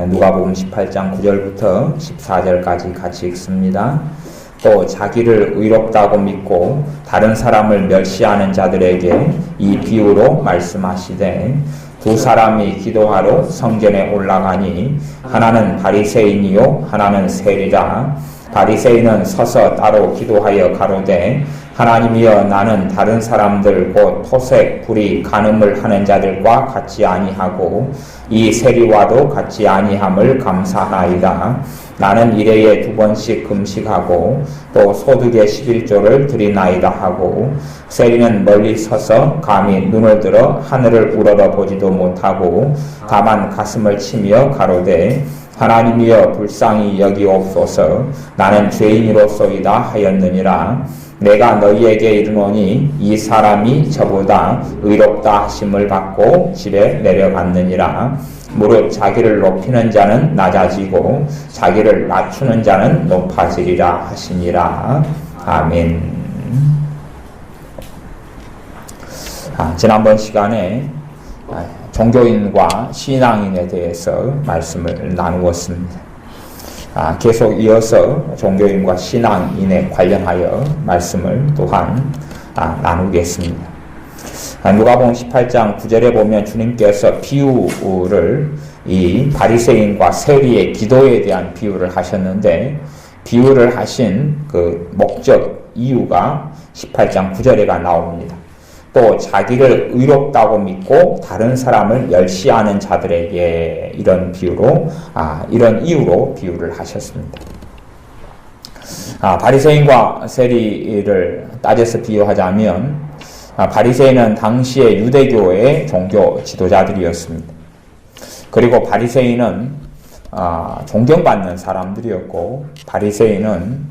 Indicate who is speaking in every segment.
Speaker 1: 누가복음 18장 9절부터 14절까지 같이 읽습니다. 또 자기를 의롭다고 믿고 다른 사람을 멸시하는 자들에게 이 비유로 말씀하시되, 두 사람이 기도하러 성전에 올라가니 하나는 바리새인이요 하나는 세리라. 바리새인은 서서 따로 기도하여 가로되, 하나님이여, 나는 다른 사람들 곧 토색, 불의, 간음을 하는 자들과 같이 아니하고 이 세리와도 같이 아니함을 감사하나이다. 나는 일해에 2번씩 금식하고 또 소득의 11조를 드리나이다 하고, 세리는 멀리 서서 감히 눈을 들어 하늘을 우러러보지도 못하고 다만 가슴을 치며 가로되, 하나님이여, 불쌍히 여기옵소서. 나는 죄인이로소이다 하였느니라. 내가 너희에게 이르노니 이 사람이 저보다 의롭다 하심을 받고 집에 내려갔느니라. 무릇 자기를 높이는 자는 낮아지고 자기를 낮추는 자는 높아지리라 하시니라. 아멘. 지난번 시간에 종교인과 신앙인에 대해서 말씀을 나누었습니다. 계속 이어서 종교인과 신앙인에 관련하여 말씀을 또한 나누겠습니다. 누가복음 18장 9절에 보면 주님께서 비유를 이 바리새인과 세리의 기도에 대한 비유를 하셨는데, 비유를 하신 그 목적, 이유가 18장 9절에가 나옵니다. 또 자기를 의롭다고 믿고 다른 사람을 멸시하는 자들에게 이런 비유로, 이런 이유로 비유를 하셨습니다. 바리새인과 세리를 따져서 비유하자면, 바리새인은 당시의 유대교의 종교 지도자들이었습니다. 그리고 바리새인은 존경받는 사람들이었고, 바리새인은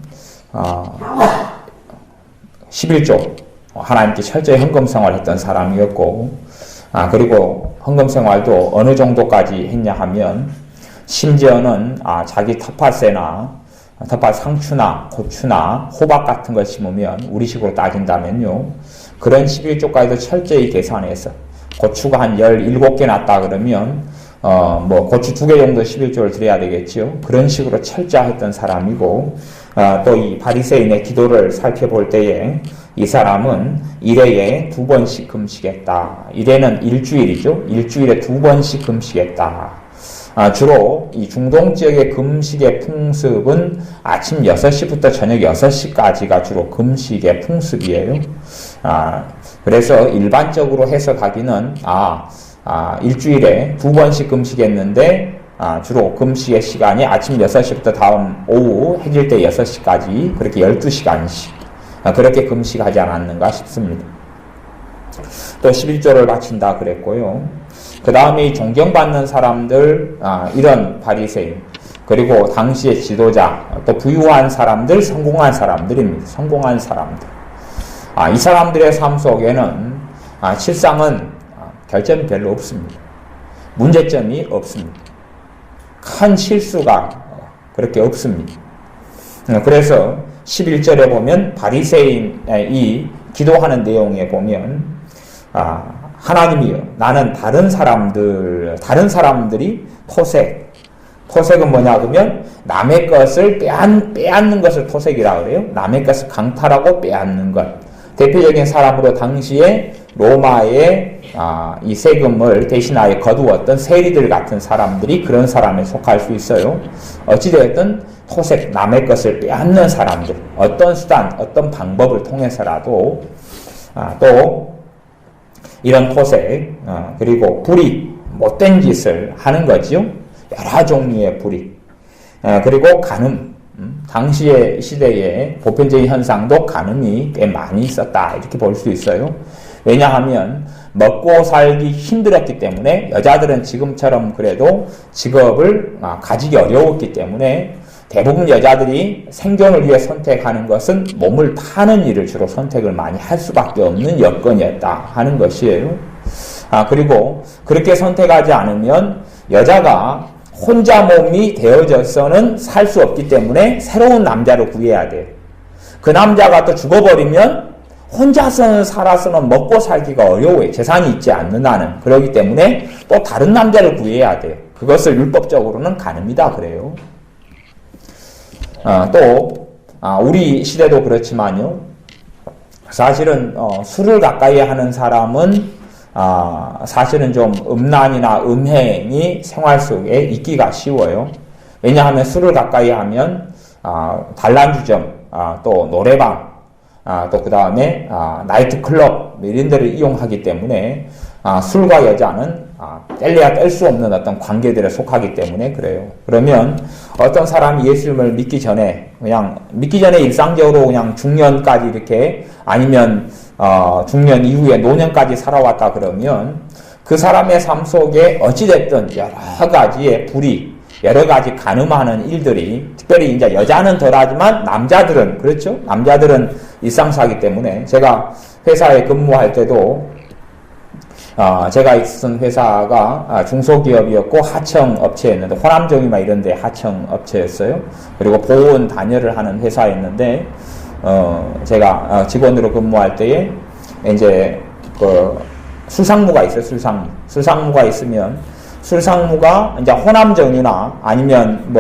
Speaker 1: 11조 하나님께 철저히 헌금 생활했던 사람이었고, 그리고 헌금 생활도 어느 정도까지 했냐 하면, 심지어는 자기 텃밭에나 텃밭 상추나 고추나 호박 같은 걸 심으면, 우리식으로 따진다면요, 그런 11조까지도 철저히 계산해서, 고추가 한 17개 났다 그러면 고추 2개 정도 11조를 드려야 되겠죠. 그런 식으로 철저했던 사람이고, 또 이 바리새인의 기도를 살펴볼 때에 이 사람은 일해에 2번씩 금식했다. 일해는 일주일이죠. 일주일에 2번씩 금식했다. 주로 이 중동 지역의 금식의 풍습은 아침 6시부터 저녁 6시까지가 주로 금식의 풍습이에요. 그래서 일반적으로 해석하기는 일주일에 2번씩 금식했는데, 주로 금식의 시간이 아침 6시부터 다음 오후 해질 때 6시까지, 그렇게 12시간씩 그렇게 금식하지 않았는가 싶습니다. 또 11조를 바친다 그랬고요. 그 다음에 존경받는 사람들, 이런 바리새인, 그리고 당시의 지도자, 또 부유한 사람들, 성공한 사람들입니다. 성공한 사람들. 이 사람들의 삶 속에는 실상은 결점이 별로 없습니다. 문제점이 없습니다. 큰 실수가 그렇게 없습니다. 그래서 11절에 보면 바리새인이 기도하는 내용에 보면, 하나님이여, 나는 다른 사람들이 토색은 뭐냐 그러면 남의 것을 빼앗는 것을 토색이라 그래요. 남의 것을 강탈하고 빼앗는 것. 대표적인 사람으로 당시에 로마의 이 세금을 대신하여 거두었던 세리들 같은 사람들이 그런 사람에 속할 수 있어요. 어찌되었든 토색, 남의 것을 빼앗는 사람들, 어떤 수단, 어떤 방법을 통해서라도 또 이런 토색, 그리고 불의, 못된 짓을 하는 거지요. 여러 종류의 불의, 그리고 간음, 당시의 시대의 보편적인 현상도 간음이 꽤 많이 있었다, 이렇게 볼 수 있어요. 왜냐하면 먹고 살기 힘들었기 때문에, 여자들은 지금처럼 그래도 직업을 가지기 어려웠기 때문에 대부분 여자들이 생존을 위해 선택하는 것은 몸을 파는 일을 주로 선택을 많이 할 수밖에 없는 여건이었다 하는 것이에요. 그리고 그렇게 선택하지 않으면 여자가 혼자 몸이 되어져서는 살 수 없기 때문에 새로운 남자를 구해야 돼요. 그 남자가 또 죽어버리면 혼자서는 살아서는 먹고 살기가 어려워요. 재산이 있지 않는 한은. 그렇기 때문에 또 다른 남자를 구해야 돼요. 그것을 율법적으로는 가늠이다 그래요. 또 우리 시대도 그렇지만요. 사실은 술을 가까이 하는 사람은 사실은 좀 음란이나 음행이 생활 속에 있기가 쉬워요. 왜냐하면 술을 가까이 하면 단란주점, 또 노래방, 또 그 다음에 나이트클럽 이런 데를 이용하기 때문에 술과 여자는 뗄래야 뗄 수 없는 어떤 관계들에 속하기 때문에 그래요. 그러면 어떤 사람이 예수님을 믿기 전에 일상적으로 그냥 중년까지 이렇게 아니면 중년 이후에 노년까지 살아왔다 그러면 그 사람의 삶 속에 어찌됐든 여러 가지의 불이, 여러 가지 가늠하는 일들이, 특별히 이제 여자는 덜하지만 남자들은, 그렇죠? 남자들은 일상사기 때문에 제가 회사에 근무할 때도 제가 있었던 회사가 중소기업이었고 하청업체였는데, 호남정이나 이런 데 하청업체였어요. 그리고 보온 단열을 하는 회사였는데, 제가 직원으로 근무할 때에 이제 그 술상무가 있어요. 술상무가 있으면 술상무가 이제 호남정이나 아니면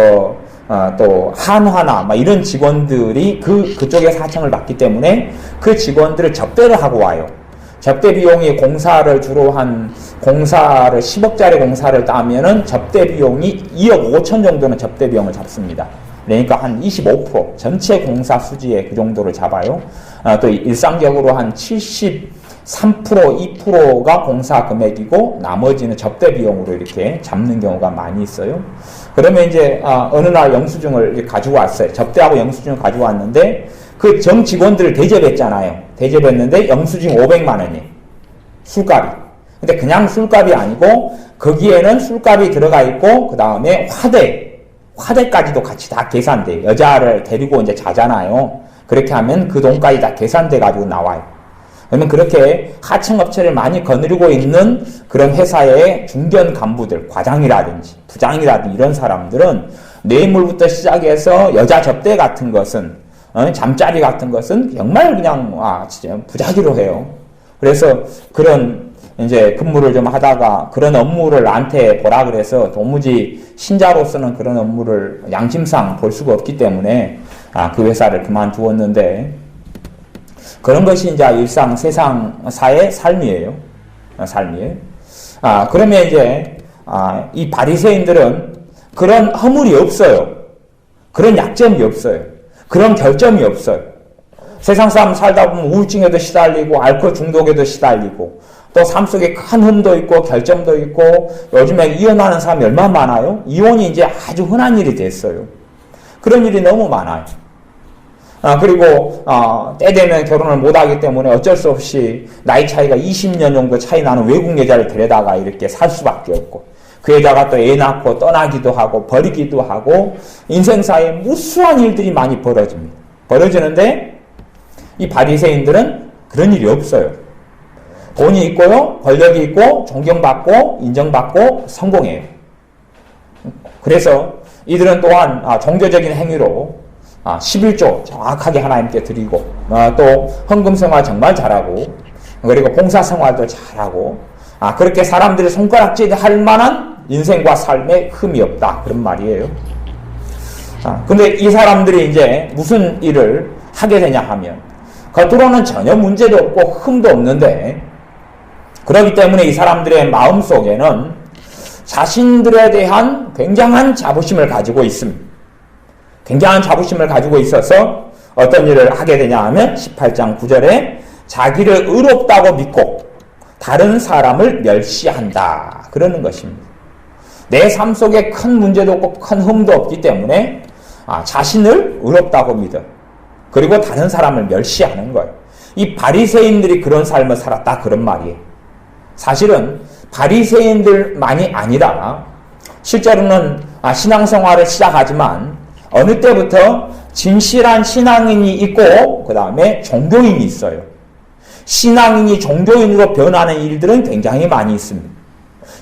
Speaker 1: 또 한화나 막 이런 직원들이 그쪽에서 하청을 받기 때문에 그 직원들을 접대를 하고 와요. 접대 비용이 공사를 10억짜리 공사를 따면은 접대 비용이 2억 5천 정도는 접대 비용을 잡습니다. 그러니까 한 25% 전체 공사 수지의 그 정도를 잡아요. 또 일상적으로 한 73%, 2%가 공사 금액이고 나머지는 접대 비용으로 이렇게 잡는 경우가 많이 있어요. 그러면 이제 어느 날 영수증을 가지고 왔어요. 접대하고 영수증을 가지고 왔는데 그 정 직원들을 대접했잖아요. 대접했는데 영수증 500만 원이에요. 술값이. 근데 그냥 술값이 아니고 거기에는 술값이 들어가 있고 그 다음에 화대까지도 같이 다 계산돼. 여자를 데리고 이제 자잖아요. 그렇게 하면 그 돈까지 다 계산돼 가지고 나와요. 그러면 그렇게 하청업체를 많이 거느리고 있는 그런 회사의 중견 간부들, 과장이라든지 부장이라든지 이런 사람들은 뇌물부터 시작해서 여자 접대 같은 것은, 잠자리 같은 것은 정말 그냥 진짜 부자기로 해요. 그래서 그런 이제 근무를 좀 하다가 그런 업무를 나한테 보라 그래서 도무지 신자로서는 그런 업무를 양심상 볼 수가 없기 때문에 그 회사를 그만두었는데, 그런 것이 이제 일상 세상사의 삶이에요. 그러면 이제 이 바리새인들은 그런 허물이 없어요. 그런 약점이 없어요. 그런 결점이 없어요. 세상 사람 살다 보면 우울증에도 시달리고 알코올 중독에도 시달리고 또 삶 속에 큰 흠도 있고 결점도 있고, 요즘에 이혼하는 사람이 얼마나 많아요? 이혼이 이제 아주 흔한 일이 됐어요. 그런 일이 너무 많아요. 그리고 때 되면 결혼을 못하기 때문에 어쩔 수 없이 나이 차이가 20년 정도 차이 나는 외국 여자를 데려다가 이렇게 살 수밖에 없고, 그 여자가 또 애 낳고 떠나기도 하고 버리기도 하고 인생사에 무수한 일들이 많이 벌어지는데 이 바리새인들은 그런 일이 없어요. 돈이 있고요, 권력이 있고, 존경받고, 인정받고, 성공해요. 그래서 이들은 또한 종교적인 행위로 11조 정확하게 하나님께 드리고, 또 헌금생활 정말 잘하고, 그리고 봉사생활도 잘하고, 그렇게 사람들이 손가락질 할 만한 인생과 삶에 흠이 없다, 그런 말이에요. 근데 이 사람들이 이제 무슨 일을 하게 되냐 하면, 겉으로는 전혀 문제도 없고 흠도 없는데, 그렇기 때문에 이 사람들의 마음속에는 자신들에 대한 굉장한 자부심을 가지고 있습니다. 굉장한 자부심을 가지고 있어서 어떤 일을 하게 되냐 하면 18장 9절에 자기를 의롭다고 믿고 다른 사람을 멸시한다, 그러는 것입니다. 내 삶 속에 큰 문제도 없고 큰 흠도 없기 때문에 자신을 의롭다고 믿어. 그리고 다른 사람을 멸시하는 거예요. 이 바리새인들이 그런 삶을 살았다, 그런 말이에요. 사실은 바리새인들만이 아니라 실제로는 신앙생활을 시작하지만 어느 때부터 진실한 신앙인이 있고 그 다음에 종교인이 있어요. 신앙인이 종교인으로 변하는 일들은 굉장히 많이 있습니다.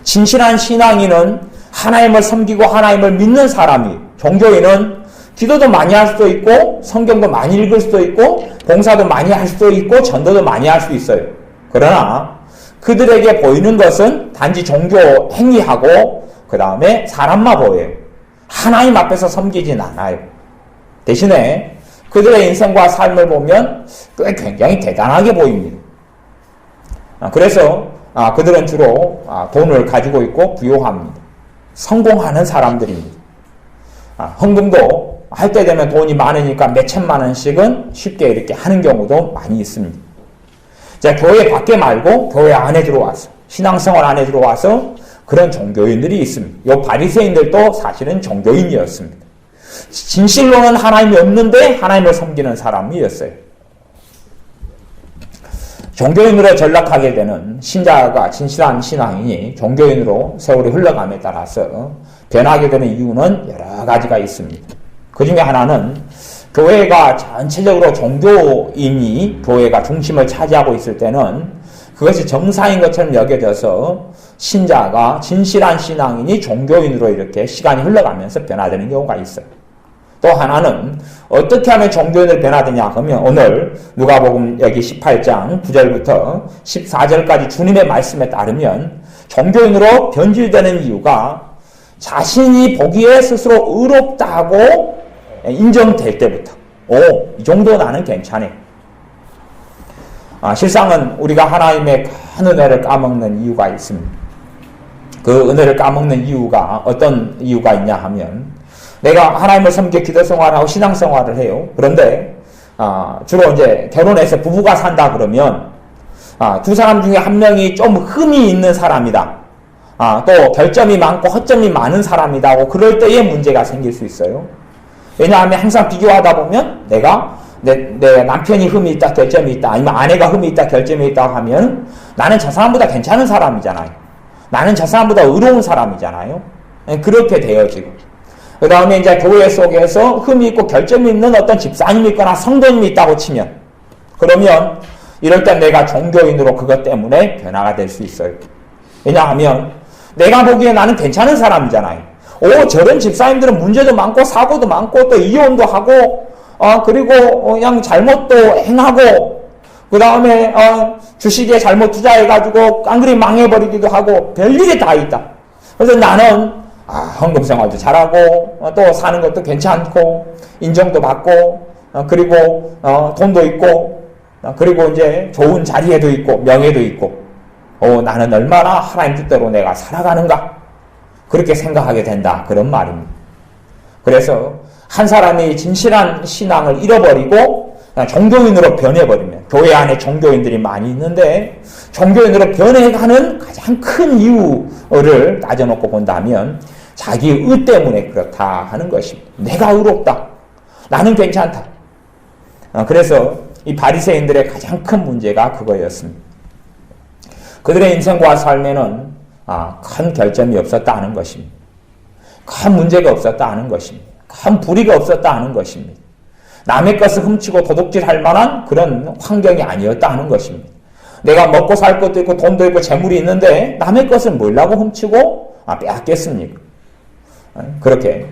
Speaker 1: 진실한 신앙인은 하나님을 섬기고 하나님을 믿는 사람이, 종교인은 기도도 많이 할 수도 있고 성경도 많이 읽을 수도 있고 봉사도 많이 할 수도 있고 전도도 많이 할 수 있어요. 그러나 그들에게 보이는 것은 단지 종교 행위하고 그 다음에 사람만 보여요. 하나님 앞에서 섬기진 않아요. 대신에 그들의 인생과 삶을 보면 꽤 굉장히 대단하게 보입니다. 그래서 그들은 주로 돈을 가지고 있고 부유합니다. 성공하는 사람들입니다. 헌금도 할 때 되면 돈이 많으니까 몇 천만 원씩은 쉽게 이렇게 하는 경우도 많이 있습니다. 자, 교회 밖에 말고 교회 안에 들어와서 신앙생활 안에 들어와서 그런 종교인들이 있습니다. 이 바리새인들도 사실은 종교인이었습니다. 진실로는 하나님이 없는데 하나님을 섬기는 사람이었어요. 종교인으로 전락하게 되는 신자가 진실한 신앙인이 종교인으로 세월이 흘러감에 따라서 변하게 되는 이유는 여러 가지가 있습니다. 그 중에 하나는 교회가 전체적으로 종교인이 교회가 중심을 차지하고 있을 때는 그것이 정상인 것처럼 여겨져서 신자가 진실한 신앙인이 종교인으로 이렇게 시간이 흘러가면서 변화되는 경우가 있어요. 또 하나는 어떻게 하면 종교인으로 변화되냐 하면 오늘 누가복음 여기 18장 9절부터 14절까지 주님의 말씀에 따르면 종교인으로 변질되는 이유가 자신이 보기에 스스로 의롭다고 인정될 때부터 이 정도 나는 괜찮아. 실상은 우리가 하나님의 큰 은혜를 까먹는 이유가 있습니다. 그 은혜를 까먹는 이유가 어떤 이유가 있냐 하면 내가 하나님을 섬겨 기도 생활하고 신앙 생활을 해요. 그런데 주로 이제 결혼해서 부부가 산다 그러면 두 사람 중에 한 명이 좀 흠이 있는 사람이다. 또 결점이 많고 허점이 많은 사람이다 하고 그럴 때에 문제가 생길 수 있어요. 왜냐하면 항상 비교하다 보면 내가 내 남편이 흠이 있다, 결점이 있다, 아니면 아내가 흠이 있다, 결점이 있다 하면 나는 저 사람보다 괜찮은 사람이잖아요. 나는 저 사람보다 의로운 사람이잖아요. 그렇게 되어지고. 그 다음에 이제 교회 속에서 흠이 있고 결점이 있는 어떤 집사님이 있거나 성도님이 있다고 치면, 그러면 이럴 땐 내가 종교인으로 그것 때문에 변화가 될 수 있어요. 왜냐하면 내가 보기에 나는 괜찮은 사람이잖아요. 저런 집사님들은 문제도 많고 사고도 많고 또 이혼도 하고 그리고 그냥 잘못도 행하고 그 다음에 주식에 잘못 투자해가지고 깡그리 망해버리기도 하고 별일이 다 있다. 그래서 나는 헌금 생활도 잘하고 또 사는 것도 괜찮고 인정도 받고 그리고 돈도 있고 그리고 이제 좋은 자리에도 있고 명예도 있고 나는 얼마나 하나님 뜻대로 내가 살아가는가 그렇게 생각하게 된다 그런 말입니다. 그래서 한 사람이 진실한 신앙을 잃어버리고 종교인으로 변해버리면 교회 안에 종교인들이 많이 있는데 종교인으로 변해가는 가장 큰 이유를 따져놓고 본다면 자기 의 때문에 그렇다 하는 것입니다. 내가 의롭다. 나는 괜찮다. 그래서 이 바리새인들의 가장 큰 문제가 그거였습니다. 그들의 인생과 삶에는 큰 결점이 없었다 하는 것입니다. 큰 문제가 없었다 하는 것입니다. 큰 불의가 없었다 하는 것입니다. 남의 것을 훔치고 도둑질할 만한 그런 환경이 아니었다 하는 것입니다. 내가 먹고 살 것도 있고 돈도 있고 재물이 있는데 남의 것을 뭐라고 훔치고 빼앗겠습니까? 그렇게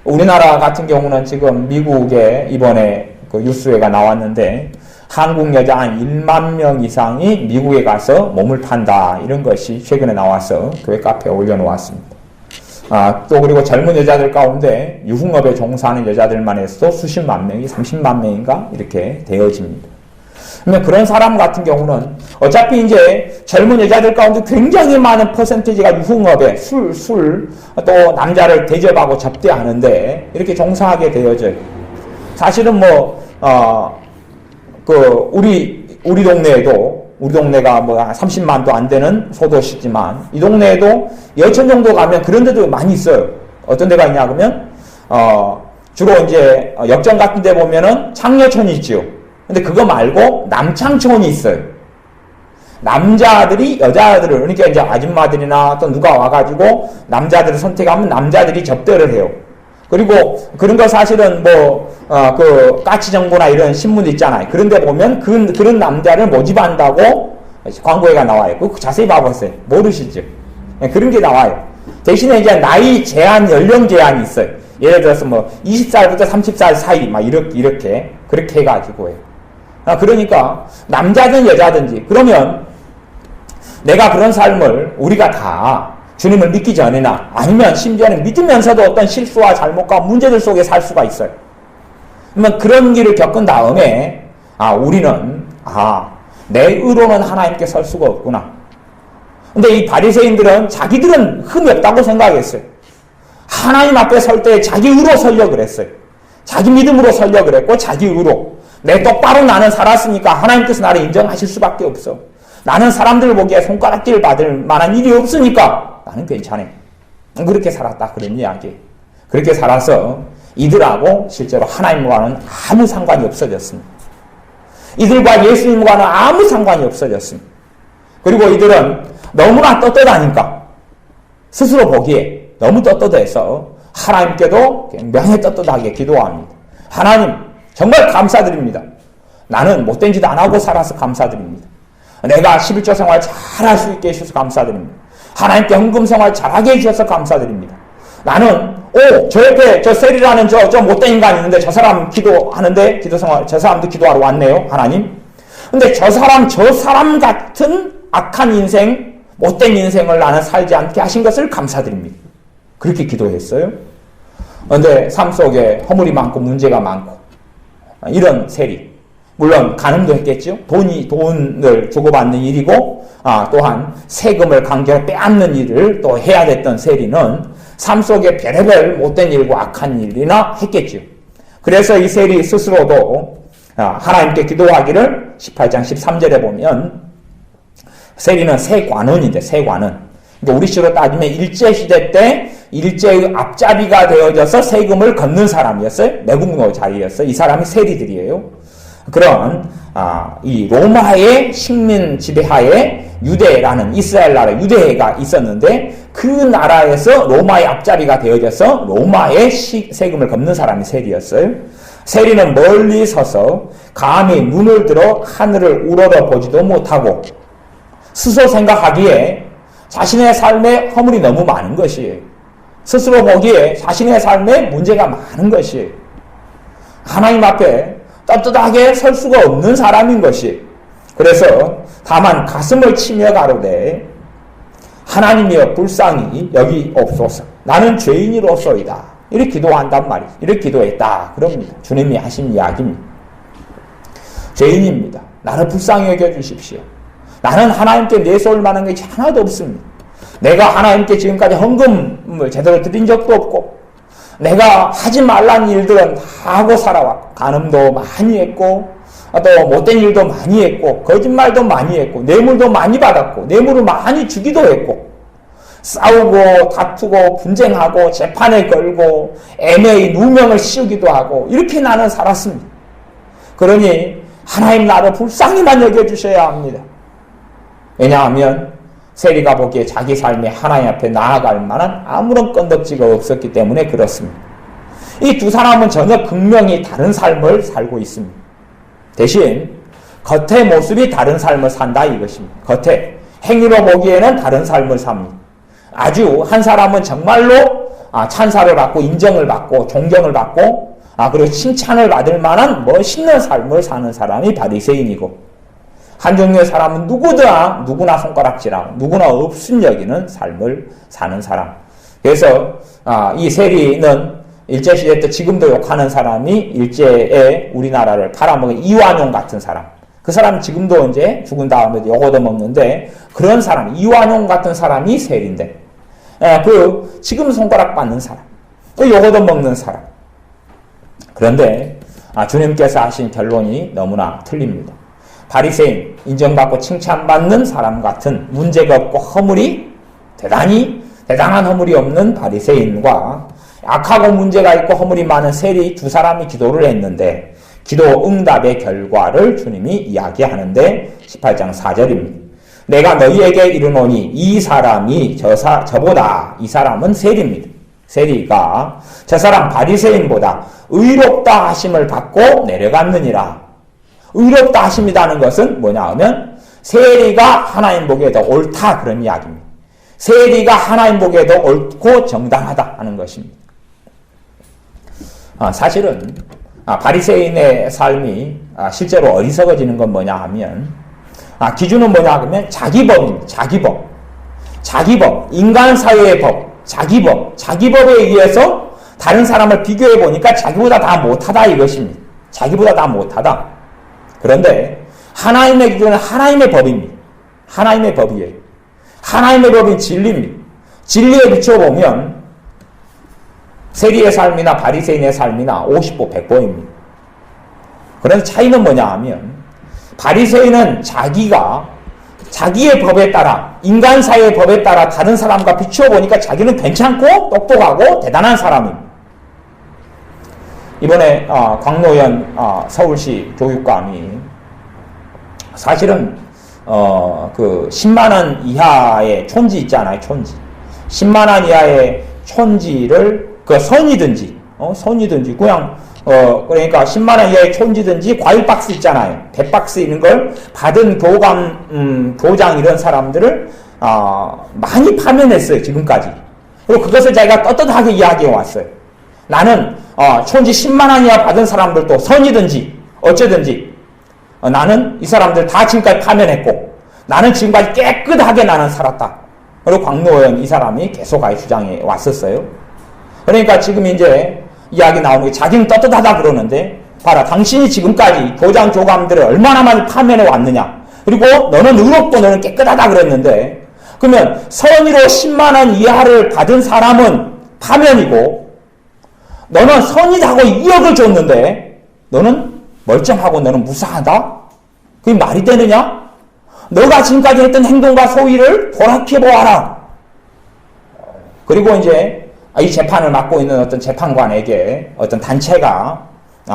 Speaker 1: 우리나라 같은 경우는 지금 미국에 이번에 그 뉴스회가 나왔는데 한국 여자 한 1만 명 이상이 미국에 가서 몸을 판다 이런 것이 최근에 나와서 교회 카페에 올려놓았습니다. 또 그리고 젊은 여자들 가운데 유흥업에 종사하는 여자들만 해서도 수십만 명이 30만 명인가 이렇게 되어집니다. 그러면 그런 사람 같은 경우는 어차피 이제 젊은 여자들 가운데 굉장히 많은 퍼센티지가 유흥업에 또 남자를 대접하고 접대하는데 이렇게 종사하게 되어져요. 사실은 우리 동네가 30만도 안 되는 소도시지만 이 동네에도 여천 정도 가면 그런 데도 많이 있어요. 어떤 데가 있냐 그러면 주로 이제 역전 같은 데 보면은 창녀촌이 있지요. 근데 그거 말고 남창촌이 있어요. 남자들이 여자들을 그러니까 이제 아줌마들이나 또 누가 와가지고 남자들을 선택하면 남자들이 접대를 해요. 그리고 그런 거 사실은 그 까치정보나 이런 신문 있잖아요. 그런데 보면 그런 남자를 모집한다고 광고에가 나와요. 그거 자세히 봐보세요. 모르시죠? 그런 게 나와요. 대신에 이제 나이 제한, 연령 제한이 있어요. 예를 들어서 20살부터 30살 사이 이렇게 그렇게 해가지고 해요. 그러니까 남자든 여자든지 그러면 내가 그런 삶을 우리가 다 주님을 믿기 전이나 아니면 심지어는 믿으면서도 어떤 실수와 잘못과 문제들 속에 살 수가 있어요. 그러면 그런 길을 겪은 다음에 우리는 내 의로는 하나님께 설 수가 없구나. 근데 이 바리새인들은 자기들은 흠이 없다고 생각했어요. 하나님 앞에 설 때 자기 의로 설려 그랬어요. 자기 믿음으로 설려 그랬고 자기 의로. 내 똑바로 나는 살았으니까 하나님께서 나를 인정하실 수밖에 없어. 나는 사람들 보기에 손가락질 받을 만한 일이 없으니까 나는 괜찮아. 그렇게 살았다 그런 이야기. 그렇게 살아서 이들하고 실제로 하나님과는 아무 상관이 없어졌습니다. 이들과 예수님과는 아무 상관이 없어졌습니다. 그리고 이들은 너무나 떳떳하니까 스스로 보기에 너무 떳떳해서 하나님께도 굉장히 떳떳하게 기도합니다. 하나님 정말 감사드립니다. 나는 못된 짓 안 하고 살아서 감사드립니다. 내가 11조 생활 잘할 수 있게 해주셔서 감사드립니다. 하나님께 헌금 생활 잘하게 해주셔서 감사드립니다. 나는 저 옆에 저 셀이라는 저 못된 인간이 있는데 저 사람 기도하는데 기도 생활 저 사람도 기도하러 왔네요. 하나님. 근데 저 사람 같은 악한 인생 못된 인생을 나는 살지 않게 하신 것을 감사드립니다. 그렇게 기도했어요. 그런데 삶 속에 허물이 많고 문제가 많고 이런 세리. 물론 간음도 했겠죠. 돈을 주고받는 일이고 또한 세금을 강제로 빼앗는 일을 또 해야 됐던 세리는 삶 속에 별의별 못된 일과 악한 일이나 했겠죠. 그래서 이 세리 스스로도 하나님께 기도하기를 18장 13절에 보면 세리는 세관원인데 세관원. 그러니까 우리 식으로 따지면 일제시대 때 일제의 앞잡이가 되어져서 세금을 걷는 사람이었어요. 매국노 자리였어요. 이 사람이 세리들이에요. 그런 이 로마의 식민 지배하에 유대라는 이스라엘 나라 유대가 있었는데 그 나라에서 로마의 앞자리가 되어져서 로마의 세금을 걷는 사람이 세리였어요. 세리는 멀리 서서 감히 눈을 들어 하늘을 우러러 보지도 못하고 스스로 생각하기에 자신의 삶에 허물이 너무 많은 것이에요. 스스로 보기에 자신의 삶에 문제가 많은 것이에요. 하나님 앞에 떳떳하게 설 수가 없는 사람인 것이. 그래서 다만 가슴을 치며 가로되 하나님이여 불쌍히 여기옵소서. 나는 죄인이로소이다. 이렇게 기도한단 말이에요. 이렇게 기도했다. 그럽니다. 주님이 하신 이야기입니다. 죄인입니다. 나를 불쌍히 여겨주십시오. 나는 하나님께 내세울 만한 것이 하나도 없습니다. 내가 하나님께 지금까지 헌금을 제대로 드린 적도 없고 내가 하지 말란 일들은 다 하고 살아왔고 간음도 많이 했고 또 못된 일도 많이 했고 거짓말도 많이 했고 뇌물도 많이 받았고 뇌물을 많이 주기도 했고 싸우고 다투고 분쟁하고 재판에 걸고 애매히 누명을 씌우기도 하고 이렇게 나는 살았습니다. 그러니 하나님 나를 불쌍히만 여겨주셔야 합니다. 왜냐하면 세리가 보기에 자기 삶에 하나님 앞에 나아갈 만한 아무런 건덕지가 없었기 때문에 그렇습니다. 이 두 사람은 전혀 극명히 다른 삶을 살고 있습니다. 대신 겉의 모습이 다른 삶을 산다 이것입니다. 겉에 행위로 보기에는 다른 삶을 삽니다. 아주 한 사람은 정말로 찬사를 받고 인정을 받고 존경을 받고 그리고 칭찬을 받을 만한 멋있는 삶을 사는 사람이 바리새인이고 한 종류의 사람은 누구나 손가락질하고 누구나 없음 여기는 삶을 사는 사람. 그래서 이 세리는 일제시대 때 지금도 욕하는 사람이 일제에 우리나라를 팔아먹은 이완용 같은 사람. 그 사람은 지금도 이제 죽은 다음에 욕 얻어먹는데 그런 사람, 이완용 같은 사람이 세리인데 지금 손가락 받는 사람, 욕 얻어먹는 사람. 그런데 주님께서 하신 결론이 너무나 틀립니다. 바리새인, 인정받고 칭찬받는 사람 같은 문제가 없고 허물이 대단한 허물이 없는 바리새인과 악하고 문제가 있고 허물이 많은 세리 두 사람이 기도를 했는데 기도 응답의 결과를 주님이 이야기하는데 18장 4절입니다. 내가 너희에게 이르노니 이 사람이 저보다 이 사람은 세리입니다. 세리가 저 사람 바리새인보다 의롭다 하심을 받고 내려갔느니라. 의롭다 하심이라는 것은 뭐냐 하면 세리가 하나님 보기에 더 옳다 그런 이야기입니다. 세리가 하나님 보기에 더 옳고 정당하다 하는 것입니다. 사실은 바리새인의 삶이 실제로 어리석어지는 건 뭐냐 하면 기준은 뭐냐 하면 자기법입니다. 자기법. 자기 법, 인간 사회의 법, 자기 법에 의해서 다른 사람을 비교해 보니까 자기보다 다 못하다 이것입니다. 자기보다 다 못하다. 그런데 하나님의 기준은 하나님의 법입니다. 하나님의 법이에요. 하나님의 법인 진리입니다. 진리에 비춰보면 세리의 삶이나 바리새인의 삶이나 50보 100보입니다. 그런데 차이는 뭐냐 하면 바리새인은 자기의 법에 따라 인간사회의 법에 따라 다른 사람과 비추어 보니까 자기는 괜찮고 똑똑하고 대단한 사람입니다. 이번에 광노현 서울시 교육감이 사실은 그 10만 원 이하의 촌지 있잖아요. 촌지 10만 원 이하의 촌지를 그 선이든지 그냥 그러니까 10만 원 이하의 촌지든지 과일 박스 있잖아요. 100박스 있는 걸 받은 교감, 교장 이런 사람들을 많이 파면했어요. 지금까지. 그리고 그것을 자기가 떳떳하게 이야기해 왔어요. 나는 촌지 10만 원 이하 받은 사람들도 선이든지 어쩌든지 나는 이 사람들 다 지금까지 파면했고 나는 지금까지 깨끗하게 나는 살았다. 그리고 광노현 이 사람이 계속 주장해 왔었어요. 그러니까 지금 이제 이야기 나오는 게 자기는 떳떳하다 그러는데 봐라 당신이 지금까지 교장 교감들을 얼마나 많이 파면해 왔느냐. 그리고 너는 의롭고 너는 깨끗하다 그랬는데 그러면 선의로 10만 원 이하를 받은 사람은 파면이고 너는 선이다고 2억을 줬는데 너는 멀쩡하고 너는 무사하다? 그게 말이 되느냐? 너가 지금까지 했던 행동과 소위를 돌이켜보아라. 그리고 이제 이 재판을 맡고 있는 어떤 재판관에게 어떤 단체가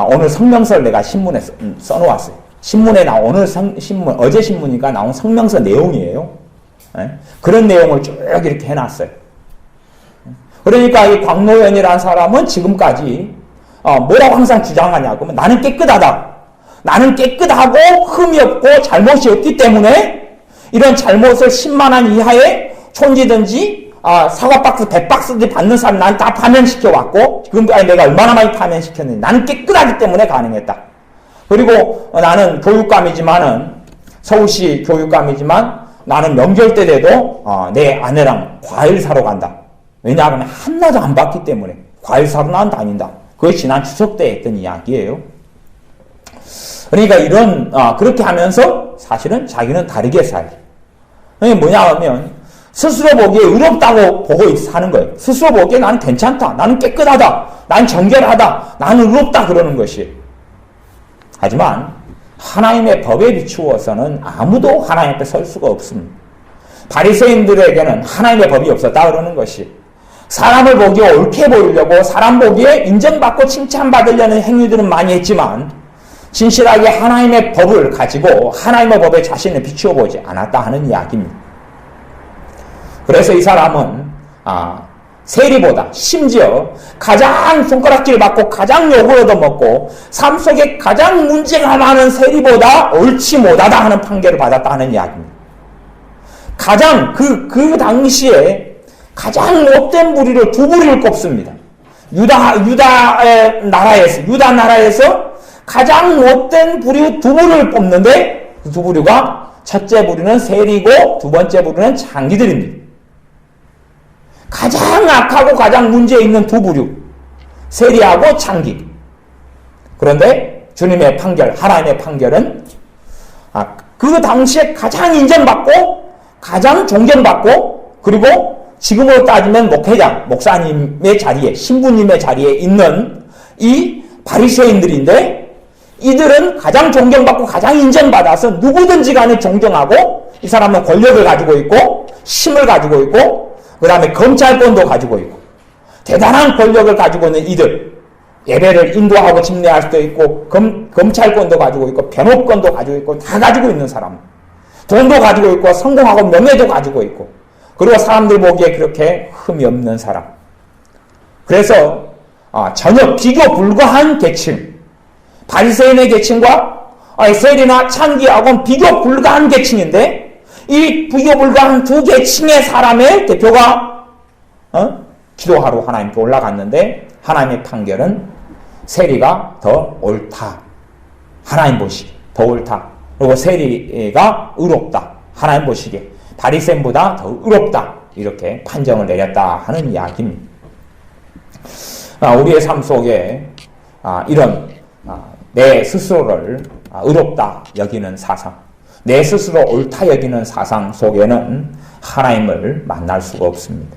Speaker 1: 오늘 성명서를 내가 신문에 써놓았어요. 신문에 나온 오늘 신문, 어제 신문이니까 나온 성명서 내용이에요. 네? 그런 내용을 쭉 이렇게 해놨어요. 그러니까 이 광노현이라는 사람은 지금까지 뭐라고 항상 주장하냐고 하면 나는 깨끗하다. 나는 깨끗하고 흠이 없고 잘못이 없기 때문에 이런 잘못을 10만 원 이하의 촌지든지 사과박스 100박스든지 받는 사람 난 다 파면시켜왔고 지금까지 내가 얼마나 많이 파면시켰는지 나는 깨끗하기 때문에 가능했다. 그리고 나는 교육감이지만은 서울시 교육감이지만 나는 명절 때 돼도 내 아내랑 과일 사러 간다. 왜냐하면 하나도 안 받기 때문에 과일 사러 난 다닌다. 그것이 지난 추석 때 했던 이야기예요. 그러니까 이런 그렇게 하면서 사실은 자기는 다르게 살아요. 이게 뭐냐 하면 스스로 보기에 의롭다고 보고 사는 거예요. 스스로 보기에 나는 괜찮다. 나는 깨끗하다. 나는 정결하다. 나는 의롭다 그러는 것이에요. 하지만 하나님의 법에 비추어서는 아무도 하나님 앞에 설 수가 없습니다. 바리새인들에게는 하나님의 법이 없었다 그러는 것이 사람을 보기에 옳게 보이려고 사람 보기에 인정받고 칭찬받으려는 행위들은 많이 했지만 진실하게 하나님의 법을 가지고 하나님의 법에 자신을 비추어 보지 않았다 하는 이야기입니다. 그래서 이 사람은 세리보다 심지어 가장 손가락질 받고 가장 욕을 얻어먹고 삶 속에 가장 문제가 많은 세리보다 옳지 못하다 하는 판결을 받았다 하는 이야기입니다. 가장 그 당시에 가장 못된 부류를 두 부류를 꼽습니다. 유다 나라에서 가장 못된 부류 두 부류를 뽑는데 그 두 부류가 첫째 부류는 세리고 두 번째 부류는 창기들입니다. 가장 악하고 가장 문제 있는 두 부류 세리하고 창기. 그런데 주님의 판결, 하나님의 판결은 그 당시에 가장 인정받고 가장 존경받고 그리고 지금으로 따지면 목회장, 목사님의 자리에 신부님의 자리에 있는 이 바리새인들인데 이들은 가장 존경받고 가장 인정받아서 누구든지 간에 존경하고 이 사람은 권력을 가지고 있고 힘을 가지고 있고 그 다음에 검찰권도 가지고 있고 대단한 권력을 가지고 있는 이들 예배를 인도하고 집례할 수도 있고 검찰권도 가지고 있고 변호권도 가지고 있고 다 가지고 있는 사람 돈도 가지고 있고 성공하고 명예도 가지고 있고 그리고 사람들 보기에 그렇게 흠이 없는 사람 그래서 전혀 비교 불가한 계층 바리새인의 계층과 세리나 창기하고는 비교 불가한 계층인데 이 비교 불가한 두 계층의 사람의 대표가 기도하러 하나님께 올라갔는데 하나님의 판결은 세리가 더 옳다. 하나님 보시기에 더 옳다. 그리고 세리가 의롭다. 하나님 보시기에 바리새인보다 더 의롭다 이렇게 판정을 내렸다 하는 이야기입니다. 우리의 삶 속에 이런 내 스스로를 의롭다 여기는 사상, 내 스스로 옳다 여기는 사상 속에는 하나님을 만날 수가 없습니다.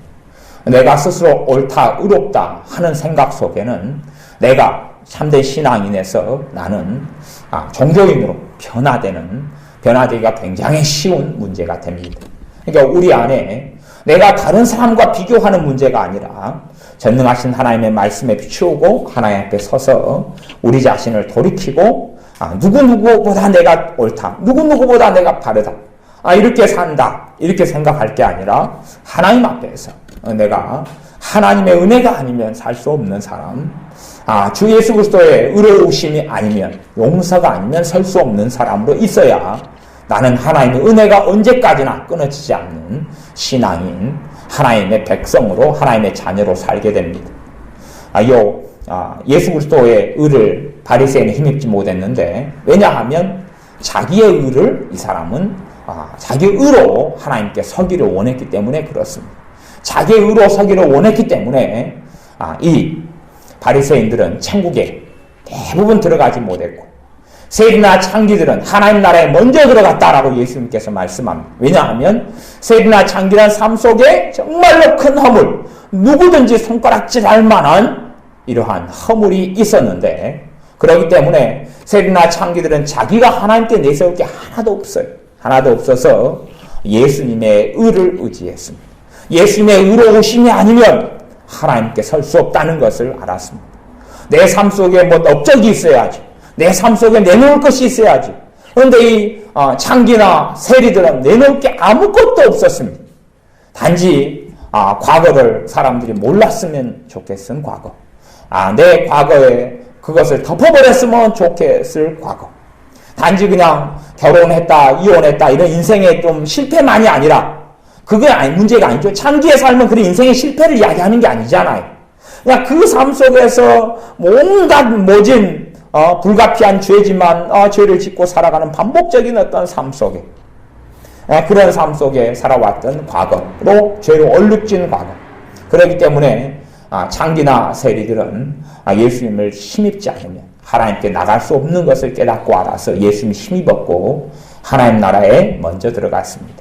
Speaker 1: 내가 스스로 옳다, 의롭다 하는 생각 속에는 내가 참된 신앙인에서 나는 종교인으로 변화되기가 굉장히 쉬운 문제가 됩니다. 그러니까 우리 안에 내가 다른 사람과 비교하는 문제가 아니라 전능하신 하나님의 말씀에 비추고 하나님 앞에 서서 우리 자신을 돌이키고 누구보다 내가 옳다, 누구보다 내가 바르다, 이렇게 산다 이렇게 생각할 게 아니라 하나님 앞에서 내가 하나님의 은혜가 아니면 살 수 없는 사람, 주 예수 그리스도의 의로우심이 아니면, 용서가 아니면 설 수 없는 사람으로 있어야 나는 하나님의 은혜가 언제까지나 끊어지지 않는 신앙인, 하나님의 백성으로, 하나님의 자녀로 살게 됩니다. 예수 그리스도의 의를 바리새인이 힘입지 못했는데, 왜냐하면 자기의 의를 이 사람은 자기의 의로 하나님께 서기를 원했기 때문에 그렇습니다. 자기의 의로 서기를 원했기 때문에 이 바리새인들은 천국에 대부분 들어가지 못했고, 세리나 창기들은 하나님 나라에 먼저 들어갔다라고 예수님께서 말씀합니다. 왜냐하면 세리나 창기란 삶 속에 정말로 큰 허물, 누구든지 손가락질할 만한 이러한 허물이 있었는데, 그렇기 때문에 세리나 창기들은 자기가 하나님께 내세울 게 하나도 없어요. 하나도 없어서 예수님의 의를 의지했습니다. 예수님의 의로우심이 아니면 하나님께 설 수 없다는 것을 알았습니다. 내 삶 속에 업적이 있어야지, 내 삶 속에 내놓을 것이 있어야지. 그런데 이 창기나 세리들은 내놓을 게 아무것도 없었습니다. 단지 과거를 사람들이 몰랐으면 좋겠은 과거, 내 과거에 그것을 덮어버렸으면 좋겠을 과거, 단지 그냥 결혼했다, 이혼했다 이런 인생의 좀 실패만이 아니라, 그게 문제가 아니죠. 창기의 삶은 그런 인생의 실패를 이야기하는 게 아니잖아요. 그냥 그 삶 속에서 온갖 모진 불가피한 죄지만 죄를 짓고 살아가는 반복적인 어떤 삶 속에, 그런 삶 속에 살아왔던 과거로 죄로 얼룩진 과거. 그렇기 때문에 창기나 세리들은 예수님을 힘입지 않으면 하나님께 나갈 수 없는 것을 깨닫고 알아서 예수님 힘입었고 하나님 나라에 먼저 들어갔습니다.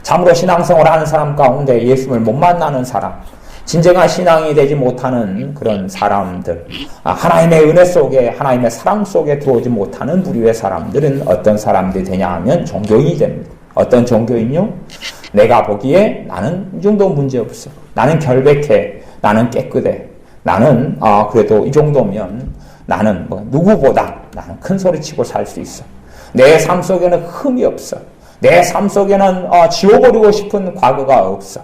Speaker 1: 참으로 신앙생활을 하는 사람 가운데 예수님을 못 만나는 사람, 진정한 신앙이 되지 못하는 그런 사람들, 하나님의 은혜 속에, 하나님의 사랑 속에 들어오지 못하는 부류의 사람들은 어떤 사람들이 되냐 하면 종교인이 됩니다. 어떤 종교인요? 내가 보기에 나는 이 정도 문제 없어, 나는 결백해, 나는 깨끗해, 나는 그래도 이 정도면 나는 누구보다 나는 큰 소리치고 살 수 있어, 내 삶 속에는 흠이 없어, 내 삶 속에는 지워버리고 싶은 과거가 없어,